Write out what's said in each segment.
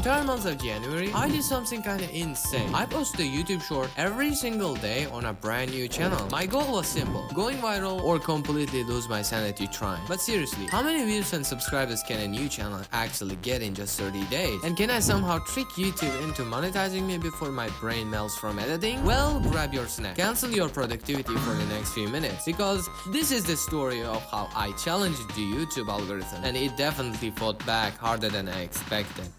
entire month of January, I did something kinda insane. I posted a YouTube short every single day on a brand new channel. My goal was simple: going viral or completely lose my sanity trying. But seriously, how many views and subscribers can a new channel actually get in just 30 days? And can I somehow trick YouTube into monetizing me before my brain melts from editing? Well, grab your snack. Cancel your productivity for the next few minutes, because this is the story of how I challenged the YouTube algorithm, and it definitely fought back harder than I expected.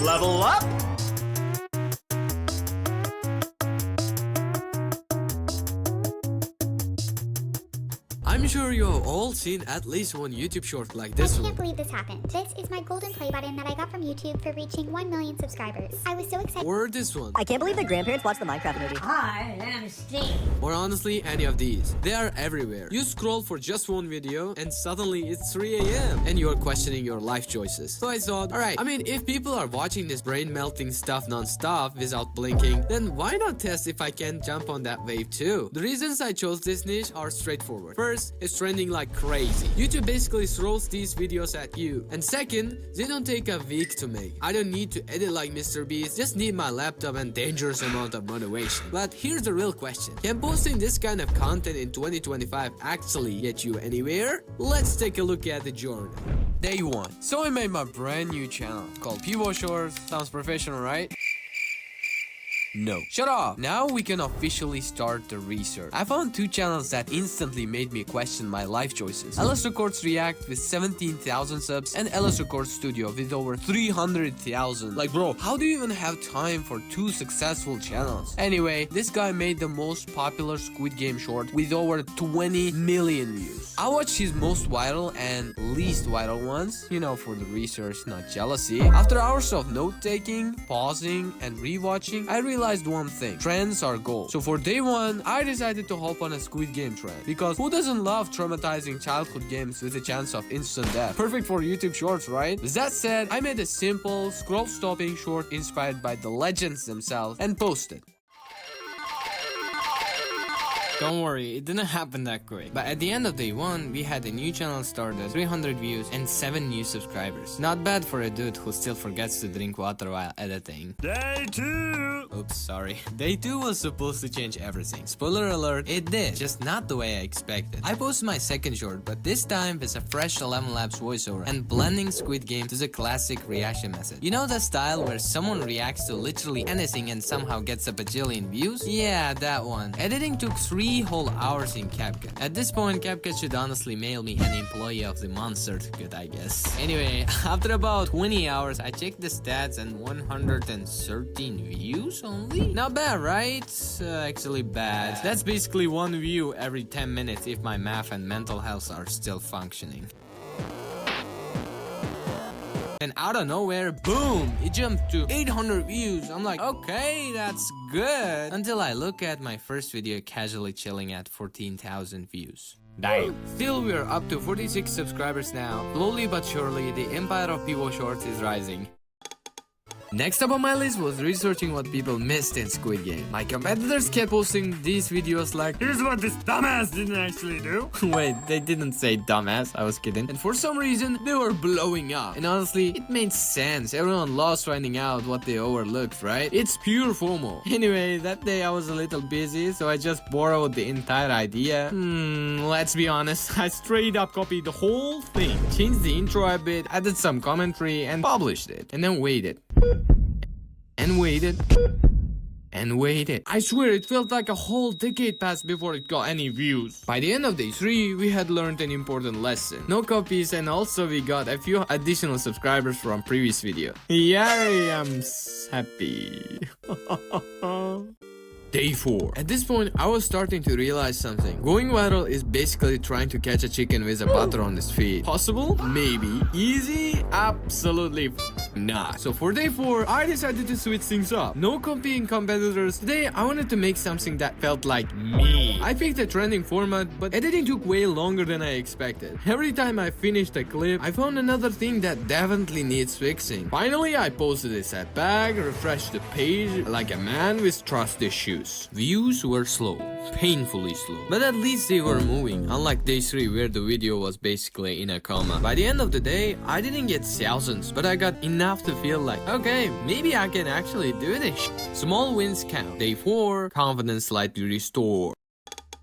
Level up! I'm sure you have all seen at least one YouTube short like this one. I can't believe this happened. This is my golden play button that I got from YouTube for reaching 1 million subscribers. I was so excited. Or this one. I can't believe the grandparents watched the Minecraft movie. I am Steve. Or honestly, any of these. They are everywhere. You scroll for just one video and suddenly it's 3 AM and you're questioning your life choices. So I thought, alright, I mean, if people are watching this brain melting stuff non-stop without blinking, then why not test if I can jump on that wave too? The reasons I chose this niche are straightforward. First, it's trending like crazy. YouTube basically throws these videos at you. And second, they don't take a week to make. I don't need to edit like Mr. Beast, just need my laptop and dangerous amount of motivation. But here's the real question: can posting this kind of content in 2025 actually get you anywhere? Let's take a look at the journey. Day 1. So I made my brand new channel called Pivo Shorts. Sounds professional, right? No. Shut up! Now we can officially start the research. I found 2 channels that instantly made me question my life choices. LS Records React with 17,000 subs and LS Records Studio with over 300,000. Like bro, how do you even have time for 2 successful channels? Anyway, this guy made the most popular Squid Game short with over 20 million views. I watched his most viral and least viral ones, you know, for the research, not jealousy. After hours of note-taking, pausing, and rewatching, I realized one thing: trends are gold. So for day 1, I decided to hop on a Squid Game trend, because who doesn't love traumatizing childhood games with a chance of instant death? Perfect for YouTube shorts, right? With that said, I made a simple scroll-stopping short inspired by the legends themselves and posted. Don't worry, it didn't happen that quick. But at the end of day 1, we had a new channel started, 300 views, and 7 new subscribers. Not bad for a dude who still forgets to drink water while editing. Day 2! Oops, sorry. Day 2 was supposed to change everything. Spoiler alert, it did. Just not the way I expected. I posted my second short, but this time with a fresh 11 Labs voiceover and blending Squid Game to the classic reaction method. You know the style where someone reacts to literally anything and somehow gets a bajillion views? Yeah, that one. Editing took 3 whole hours in CapCut. At this point, CapCut should honestly mail me an employee of the month certificate, I guess. Anyway, after about 20 hours, I checked the stats and 113 views only? Not bad, right? Actually bad. That's basically 1 view every 10 minutes if my math and mental health are still functioning. And out of nowhere, boom, it jumped to 800 views. I'm like, okay, that's good. Until I look at my first video casually chilling at 14,000 views. Damn. Still, we're up to 46 subscribers now. Slowly but surely, the empire of Pivo Shorts is rising. Next up on my list was researching what people missed in Squid Game. My competitors kept posting these videos like, here's what this dumbass didn't actually do. Wait, they didn't say dumbass, I was kidding. And for some reason, they were blowing up. And honestly, it made sense. Everyone loves finding out what they overlooked, right? It's pure FOMO. Anyway, that day I was a little busy, so I just borrowed the entire idea. Let's be honest, I straight up copied the whole thing, changed the intro a bit, added some commentary, and published it. And then waited. And waited. And waited. I swear it felt like a whole decade passed before it got any views. By the end of day 3, we had learned an important lesson. No copies, and also we got a few additional subscribers from previous video. Yay, I'm happy. Day 4. At this point, I was starting to realize something. Going viral is basically trying to catch a chicken with a butter on its feet. Possible? Maybe. Easy? Absolutely not. So for day 4, I decided to switch things up. No competing competitors. Today, I wanted to make something that felt like me. I picked a trending format, but editing took way longer than I expected. Every time I finished a clip, I found another thing that definitely needs fixing. Finally, I posted a setback, refreshed the page like a man with trust issues. Views were slow, painfully slow, but at least they were moving, unlike day 3 where the video was basically in a coma. By the end of the day, I didn't get thousands, but I got enough to feel like, okay, maybe I can actually do this. Small wins count. Day 4, confidence slightly restored.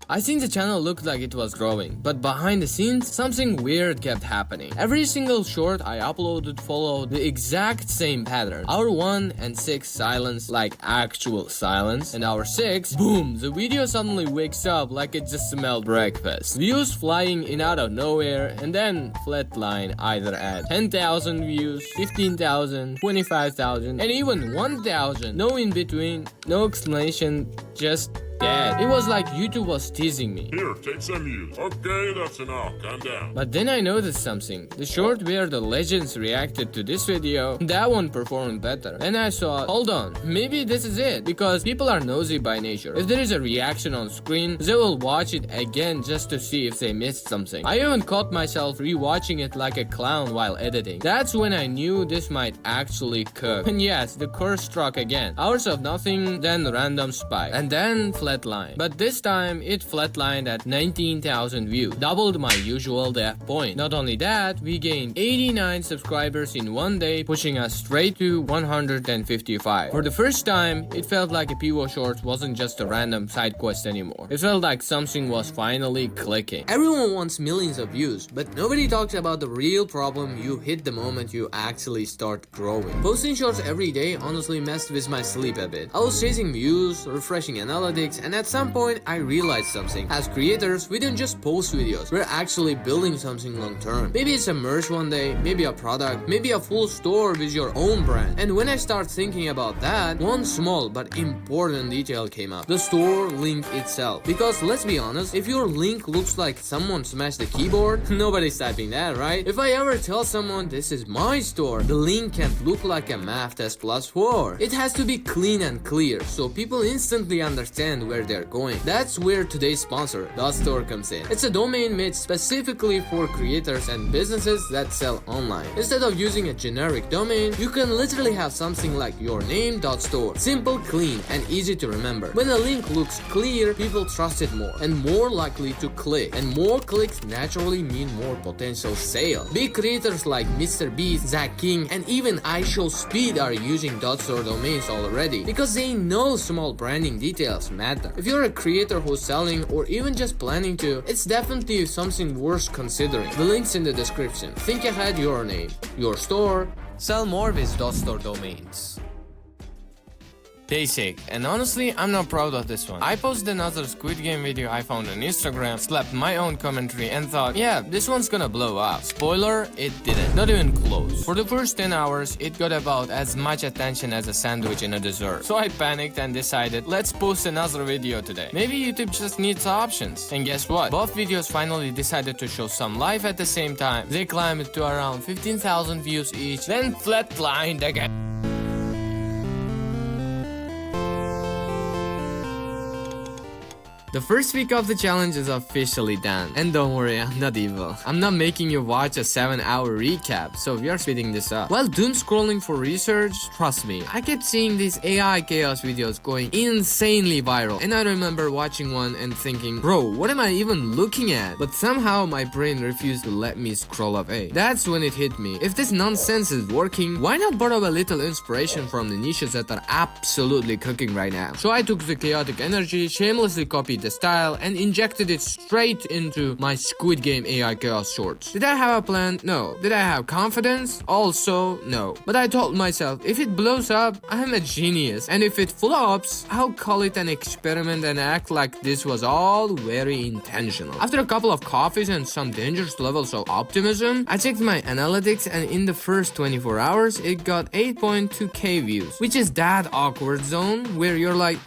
I think the channel looked like it was growing, but behind the scenes, something weird kept happening. Every single short I uploaded followed the exact same pattern. Hour 1 and 6 silence, like actual silence, and hour 6, boom, the video suddenly wakes up like it just smelled breakfast. Views flying in out of nowhere, and then flatline either at 10,000 views, 15,000, 25,000, and even 1,000. No in between, no explanation, just dead. It was like YouTube was teasing me. Here, take some views. Okay, that's enough. Calm down. But then I noticed something. The short where the legends reacted to this video, that one performed better. And I thought, hold on, maybe this is it. Because people are nosy by nature. If there is a reaction on screen, they will watch it again just to see if they missed something. I even caught myself rewatching it like a clown while editing. That's when I knew this might actually cook. And yes, the curse struck again. Hours of nothing, then random spike. And then flatline. But this time, it flatlined at 19,000 views. Doubled my usual death point. Not only that, we gained 89 subscribers in one day, pushing us straight to 155. For the first time, it felt like a PO short wasn't just a random side quest anymore. It felt like something was finally clicking. Everyone wants millions of views, but nobody talks about the real problem you hit the moment you actually start growing. Posting shorts every day honestly messed with my sleep a bit. I was chasing views, refreshing analytics, and at some point I realized something. As creators, we don't just post videos, we're actually building something long term. Maybe it's a merch one day, maybe a product, maybe a full store with your own brand. And when I start thinking about that, one small but important detail came up. The store link itself. Because let's be honest, if your link looks like someone smashed the keyboard, nobody's typing that, right? If I ever tell someone this is my store, the link can't look like a math test plus 4. It has to be clean and clear, so people instantly understand where they're going. That's where today's sponsor, .store, comes in. It's a domain made specifically for creators and businesses that sell online. Instead of using a generic domain, you can literally have something like your name.store. Simple, clean, and easy to remember. When a link looks clear, people trust it more and more likely to click. And more clicks naturally mean more potential sales. Big creators like Mr. Beast, Zach King, and even iShowSpeed are using .store domains already because they know small branding details matter. If you're a creator who's selling or even just planning to, it's definitely something worth considering. The link's in the description. Think ahead, your name, your store. Sell more with .store domains. Day 6, and honestly, I'm not proud of this one. I posted another Squid Game video I found on Instagram, slapped my own commentary, and thought, yeah, this one's gonna blow up. Spoiler, it didn't. Not even close. For the first 10 hours, it got about as much attention as a sandwich in a dessert. So I panicked and decided, let's post another video today. Maybe YouTube just needs options. And guess what? Both videos finally decided to show some life at the same time. They climbed to around 15,000 views each, then flatlined again. The first week of the challenge is officially done. And don't worry, I'm not evil. I'm not making you watch a 7-hour recap, so we are speeding this up. While doom scrolling for research, trust me, I kept seeing these AI chaos videos going insanely viral. And I remember watching one and thinking, bro, what am I even looking at? But somehow my brain refused to let me scroll away. That's when it hit me. If this nonsense is working, why not borrow a little inspiration from the niches that are absolutely cooking right now? So I took the chaotic energy, shamelessly copied copied the style and injected it straight into my Squid Game AI chaos shorts. Did I have a plan? No. Did I have confidence? Also, no. But I told myself, if it blows up, I'm a genius. And if it flops, I'll call it an experiment and act like this was all very intentional. After a couple of coffees and some dangerous levels of optimism, I checked my analytics and in the first 24 hours, it got 8.2k views, which is that awkward zone where you're like,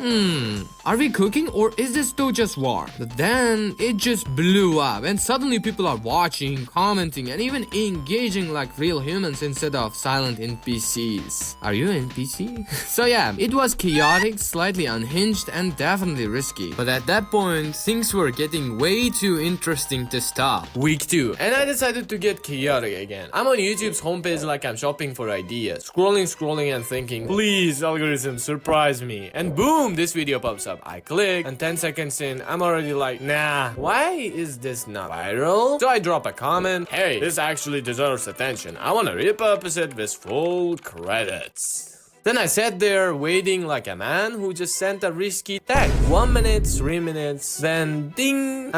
are we cooking or is this still just war? But then it just blew up and suddenly people are watching, commenting, and even engaging like real humans instead of silent NPCs. Are you an NPC? So yeah, it was chaotic, slightly unhinged, and definitely risky. But at that point, things were getting way too interesting to stop. Week 2, and I decided to get chaotic again. I'm on YouTube's homepage like I'm shopping for ideas, scrolling and thinking, please algorithm surprise me, and boom, this video pops up. I click, and 10 seconds in, I'm already like, nah, why is this not viral? So I drop a comment, hey, this actually deserves attention. I wanna repurpose it with full credits. Then I sat there waiting like a man who just sent a risky tag. 1 minute, 3 minutes, then ding.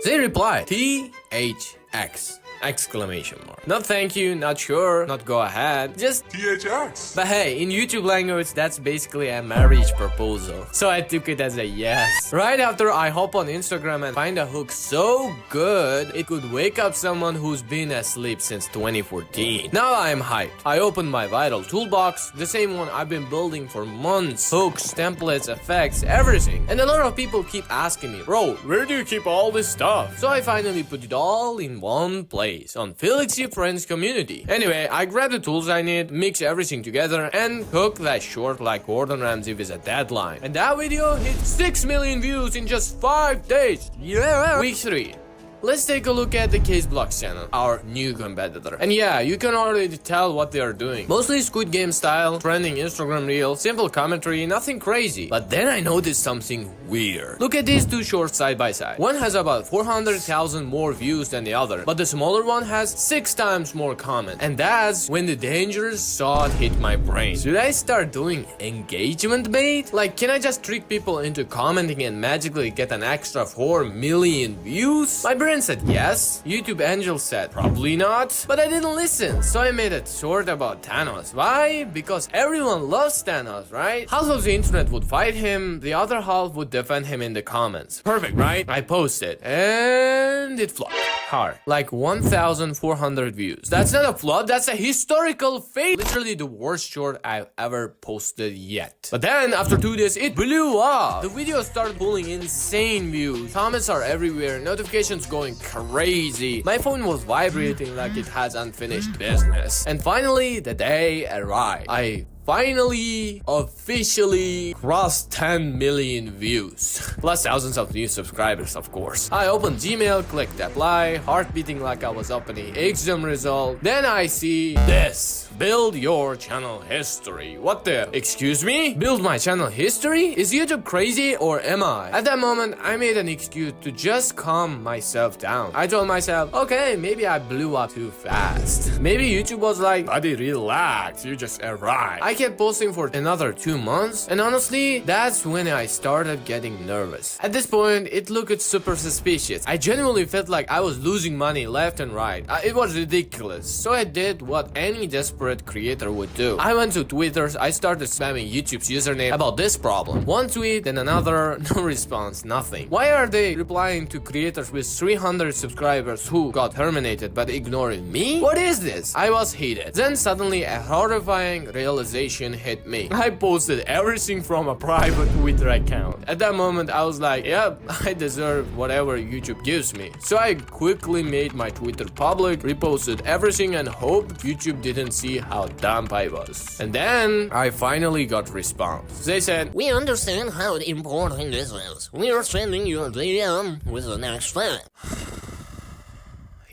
They replied, THX. Exclamation mark. Not thank you, not sure, not go ahead, just THX. But hey, in YouTube language, that's basically a marriage proposal. So I took it as a yes. Right after I hop on Instagram and find a hook so good, it could wake up someone who's been asleep since 2014. Now I'm hyped. I opened my vital toolbox, the same one I've been building for months. Hooks, templates, effects, everything. And a lot of people keep asking me, bro, where do you keep all this stuff? So I finally put it all in one place. On Felixy Friends community. Anyway, I grab the tools I need, mix everything together, and cook that short like Gordon Ramsay with a deadline. And that video hit 6 million views in just 5 days. Yeah! Week 3. Let's take a look at the Caseblocks channel, our new competitor. And yeah, you can already tell what they are doing. Mostly Squid Game style, trending Instagram reel, simple commentary, nothing crazy. But then I noticed something weird. Look at these two shorts side by side. One has about 400,000 more views than the other, but the smaller one has 6 times more comments. And that's when the dangerous thought hit my brain. Should I start doing engagement bait? Like, can I just trick people into commenting and magically get an extra 4 million views? My brain said yes. YouTube Angel said probably not. But I didn't listen, so I made a short about Thanos. Why? Because everyone loves Thanos, right? Half of the internet would fight him, the other half would defend him in the comments. Perfect, right? I posted, and it flopped hard. Like 1,400 views. That's not a flop, that's a historical fail. Literally the worst short I've ever posted yet. But then, after 2 days, it blew up. The video started pulling insane views. Comments are everywhere, notifications going crazy. My phone was vibrating like it has unfinished business. And finally, the day arrived. I finally, officially crossed 10 million views. Plus thousands of new subscribers, of course. I opened Gmail, clicked apply, heart beating like I was opening exam result. Then I see this. Build your channel history. What the? Excuse me? Build my channel history? Is YouTube crazy or am I? At that moment, I made an excuse to just calm myself down. I told myself, okay, maybe I blew up too fast. Maybe YouTube was like, buddy, relax, you just arrived. I kept posting for another 2 months, and honestly, that's when I started getting nervous. At this point, it looked super suspicious. I genuinely felt like I was losing money left and right. It was ridiculous. So I did what any desperate creator would do. I went to Twitter, I started spamming YouTube's username about this problem. One tweet, then another, no response, nothing. Why are they replying to creators with 300 subscribers who got terminated but ignoring me? What is this? I was heated. Then suddenly a horrifying realization hit me. I posted everything from a private Twitter account. At that moment, I was like, yep, I deserve whatever YouTube gives me. So I quickly made my Twitter public, reposted everything, and hoped YouTube didn't see how dumb I was. And then I finally got response. They said, we understand how important this is. We are sending you a DM with the next step.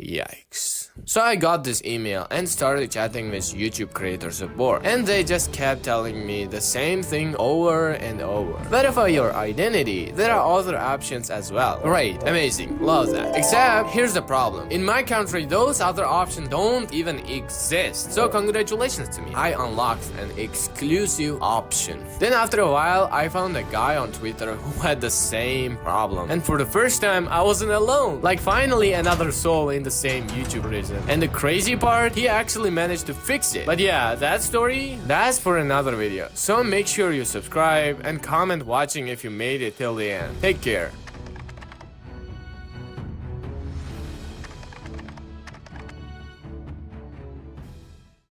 Yikes. So I got this email and started chatting with YouTube creator support, and they just kept telling me the same thing over and over. Verify your identity. There are other options as well. Great, amazing, love that. Except here's the problem. In my country, those other options don't even exist. So congratulations to me. I unlocked an exclusive option. Then after a while, I found a guy on Twitter who had the same problem. And for the first time, I wasn't alone. Like finally another soul in the same YouTube prison. And the crazy part, he actually managed to fix it. But yeah, that story, that's for another video. So make sure you subscribe and comment watching if you made it till the end. Take care.